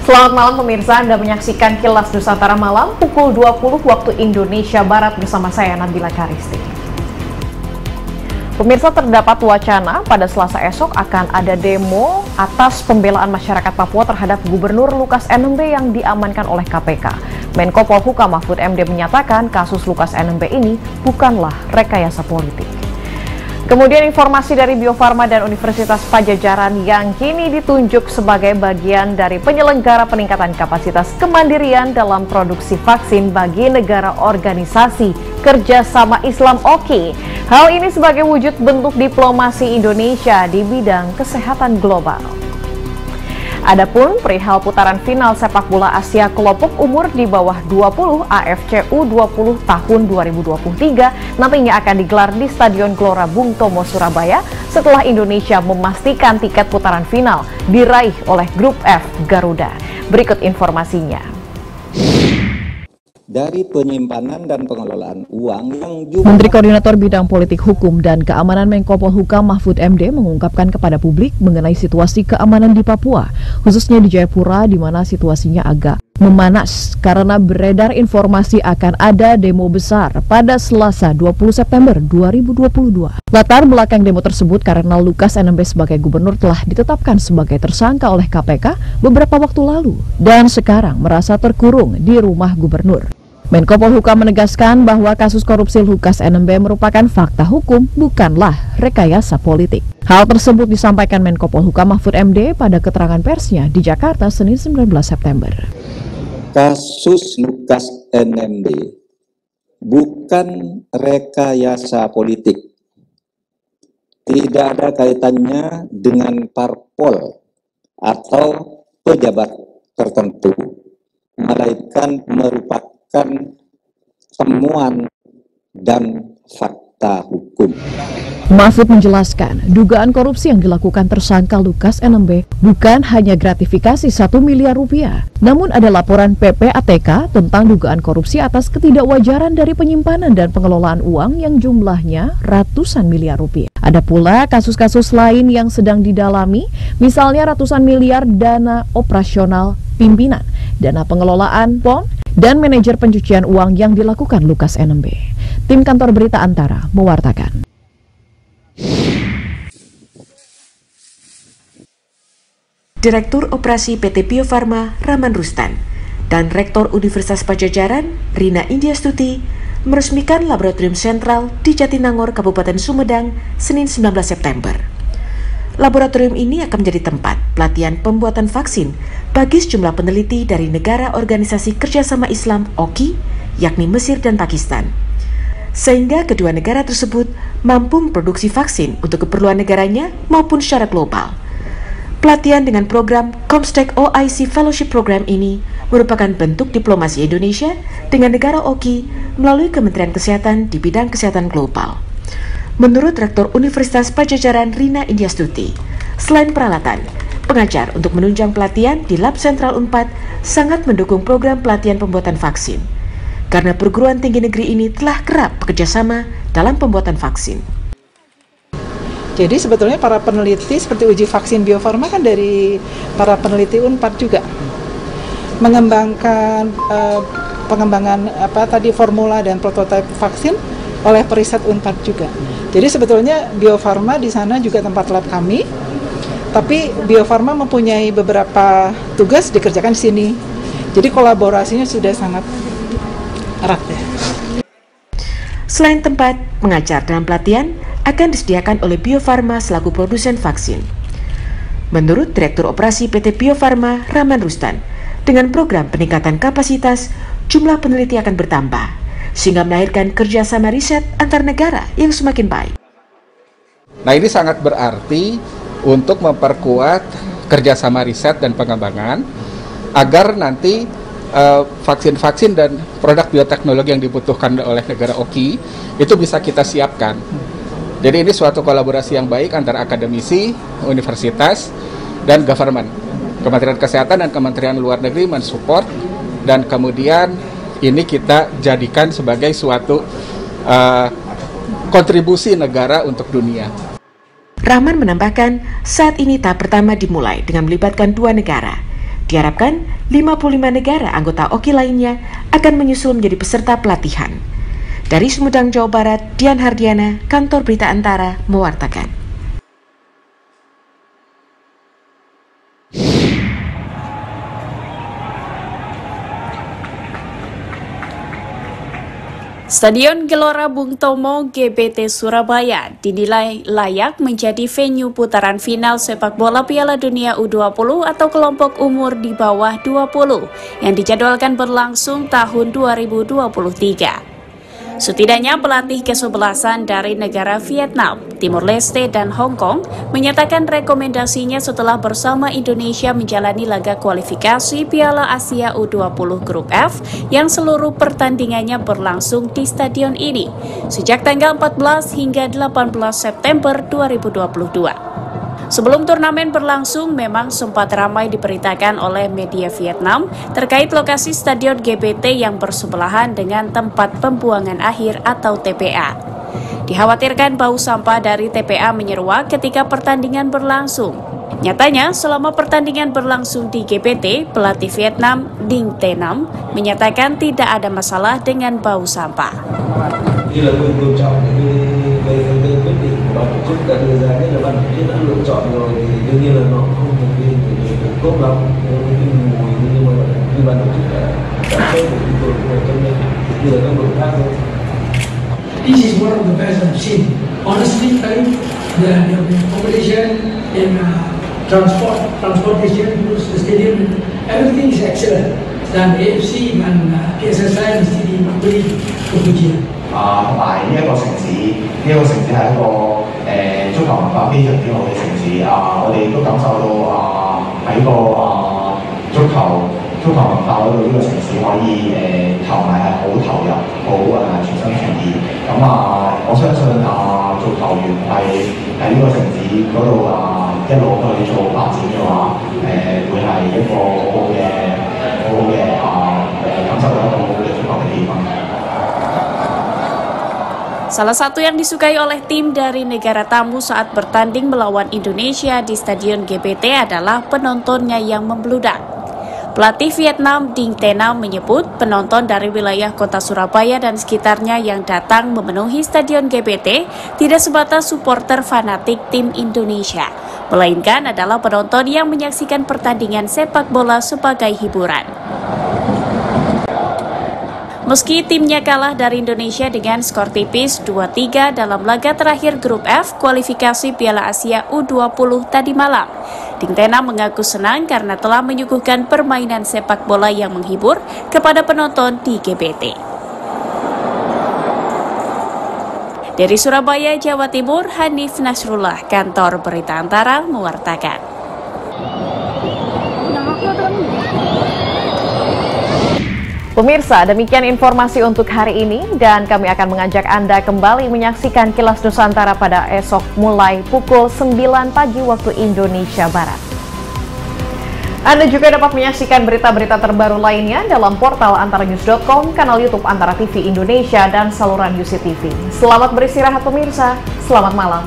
Selamat malam pemirsa, Anda menyaksikan Kilas Nusantara Malam pukul 20 waktu Indonesia Barat bersama saya Nabila Karisti. Pemirsa, terdapat wacana pada Selasa esok akan ada demo atas pembelaan masyarakat Papua terhadap Gubernur Lukas NMB yang diamankan oleh KPK. Menko Polhukam Mahfud MD menyatakan kasus Lukas NMB ini bukanlah rekayasa politik. Kemudian informasi dari Bio Farma dan Universitas Padjadjaran yang kini ditunjuk sebagai bagian dari penyelenggara peningkatan kapasitas kemandirian dalam produksi vaksin bagi negara organisasi kerjasama Islam OKI. Hal ini sebagai wujud bentuk diplomasi Indonesia di bidang kesehatan global. Adapun perihal putaran final sepak bola Asia kelompok umur di bawah 20 AFC U20 tahun 2023 nantinya akan digelar di Stadion Gelora Bung Tomo, Surabaya setelah Indonesia memastikan tiket putaran final diraih oleh Grup F Garuda. Berikut informasinya. Dari penyimpanan dan pengelolaan uang yang Menteri Koordinator Bidang Politik Hukum dan Keamanan Menko Polhukam Mahfud MD mengungkapkan kepada publik mengenai situasi keamanan di Papua, khususnya di Jayapura di mana situasinya agak memanas karena beredar informasi akan ada demo besar pada Selasa 20 September 2022. Latar belakang demo tersebut karena Lukas NMB sebagai gubernur telah ditetapkan sebagai tersangka oleh KPK beberapa waktu lalu dan sekarang merasa terkurung di rumah gubernur. Menko Polhukam menegaskan bahwa kasus korupsi Lukas NMB merupakan fakta hukum, bukanlah rekayasa politik. Hal tersebut disampaikan Menko Polhukam Mahfud MD pada keterangan persnya di Jakarta Senin 19 September. Kasus Lukas NMB bukan rekayasa politik. Tidak ada kaitannya dengan parpol atau pejabat tertentu, melainkan merupakan temuan dan fakta hukum. Mahfud menjelaskan, dugaan korupsi yang dilakukan tersangka Lukas NMB bukan hanya gratifikasi 1 miliar rupiah, namun ada laporan PPATK tentang dugaan korupsi atas ketidakwajaran dari penyimpanan dan pengelolaan uang yang jumlahnya ratusan miliar rupiah. Ada pula kasus-kasus lain yang sedang didalami, misalnya ratusan miliar dana operasional pimpinan, dana pengelolaan PON, dan manajer pencucian uang yang dilakukan Lukas NMB. Tim Kantor Berita Antara mewartakan. Direktur Operasi PT Bio Farma Rahman Rustan dan Rektor Universitas Padjadjaran Rina Indiastuti meresmikan Laboratorium Sentral di Jatinangor, Kabupaten Sumedang, Senin 19 September. Laboratorium ini akan menjadi tempat pelatihan pembuatan vaksin bagi sejumlah peneliti dari negara organisasi kerjasama Islam OKI, yakni Mesir dan Pakistan. Sehingga kedua negara tersebut mampu memproduksi vaksin untuk keperluan negaranya maupun secara global. Pelatihan dengan program Comstek OIC Fellowship Program ini merupakan bentuk diplomasi Indonesia dengan negara OKI melalui Kementerian Kesehatan di bidang kesehatan global. Menurut Rektor Universitas Padjadjaran Rina Indiastuti, selain peralatan, pengajar untuk menunjang pelatihan di Lab Sentral Unpad sangat mendukung program pelatihan pembuatan vaksin, karena perguruan tinggi negeri ini telah kerap bekerjasama dalam pembuatan vaksin. Jadi sebetulnya para peneliti seperti uji vaksin Bio Farma kan dari para peneliti Unpad juga mengembangkan pengembangan formula dan prototipe vaksin oleh periset Unpad juga. Jadi sebetulnya Bio Farma di sana juga tempat lab kami, tapi Bio Farma mempunyai beberapa tugas dikerjakan di sini. Jadi kolaborasinya sudah sangat erat ya. Selain tempat, pengajar dalam pelatihan akan disediakan oleh Bio Farma selaku produsen vaksin. Menurut Direktur Operasi PT Bio Farma Rahman Rustan, dengan program peningkatan kapasitas, jumlah peneliti akan bertambah, sehingga melahirkan kerjasama riset antar negara yang semakin baik. Nah, ini sangat berarti untuk memperkuat kerjasama riset dan pengembangan agar nanti vaksin-vaksin dan produk bioteknologi yang dibutuhkan oleh negara OKI itu bisa kita siapkan. Jadi ini suatu kolaborasi yang baik antara akademisi, universitas, dan government. Kementerian Kesehatan dan Kementerian Luar Negeri mensupport, dan kemudian ini kita jadikan sebagai suatu kontribusi negara untuk dunia. Rahman menambahkan, saat ini tahap pertama dimulai dengan melibatkan 2 negara, Diharapkan 55 negara anggota OKI lainnya akan menyusul menjadi peserta pelatihan. Dari Sumedang, Jawa Barat, Dian Hardiana, Kantor Berita Antara, mewartakan. Stadion Gelora Bung Tomo GBT Surabaya dinilai layak menjadi venue putaran final sepak bola Piala Dunia U20 atau kelompok umur di bawah 20 yang dijadwalkan berlangsung tahun 2023. Setidaknya pelatih kesebelasan dari negara Vietnam, Timor Leste, dan Hong Kong menyatakan rekomendasinya setelah bersama Indonesia menjalani laga kualifikasi Piala Asia U20 Grup F yang seluruh pertandingannya berlangsung di stadion ini sejak tanggal 14 hingga 18 September 2022. Sebelum turnamen berlangsung, memang sempat ramai diberitakan oleh media Vietnam terkait lokasi stadion GBT yang bersebelahan dengan tempat pembuangan akhir atau TPA. Dikhawatirkan bau sampah dari TPA menyeruak ketika pertandingan berlangsung. Nyatanya, selama pertandingan berlangsung di GBT, pelatih Vietnam Dinh Te Nam menyatakan tidak ada masalah dengan bau sampah. Như là quyền tôn trọng cái quyết định của ban tổ chức đã đưa ra, nhất là ban tổ chức đã lựa chọn rồi thì đương nhiên là nó không thực hiện được tốt lắm cái mùi, nhưng mà như ban tổ chức đã phê của chúng tôi cũng là công nhận như là các đội khác thôi. This is one of the best I've seen. Honestly, the accommodation and transportation to the stadium, everything is excellent. Dan AFC dan PSSI mesti diberi kepujian. 同埋呢一個城市，呢、個城市係一個足球文化非常之好嘅城市。我哋都感受到喺足球文化嗰度，呢個城市可以球迷係好投入，好全心全意。咁我相信做球員喺呢個城市嗰度一路去做發展嘅話，會係一個好好嘅感受到一個好嘅足球嘅氣氛。 Salah satu yang disukai oleh tim dari negara tamu saat bertanding melawan Indonesia di Stadion GBT adalah penontonnya yang membludak. Pelatih Vietnam Dinh Te Nam menyebut penonton dari wilayah kota Surabaya dan sekitarnya yang datang memenuhi Stadion GBT tidak sebatas supporter fanatik tim Indonesia, melainkan adalah penonton yang menyaksikan pertandingan sepak bola sebagai hiburan. Meski timnya kalah dari Indonesia dengan skor tipis 2-3 dalam laga terakhir Grup F kualifikasi Piala Asia U20 tadi malam, Dinh Te Nam mengaku senang karena telah menyuguhkan permainan sepak bola yang menghibur kepada penonton di GBT. Dari Surabaya, Jawa Timur, Hanif Nasrullah, Kantor Berita Antara, mewartakan. Pemirsa, demikian informasi untuk hari ini dan kami akan mengajak Anda kembali menyaksikan Kilas Nusantara pada esok mulai pukul 9 pagi waktu Indonesia Barat. Anda juga dapat menyaksikan berita-berita terbaru lainnya dalam portal antaranews.com, kanal YouTube Antara TV Indonesia, dan saluran UC TV. Selamat beristirahat pemirsa, selamat malam.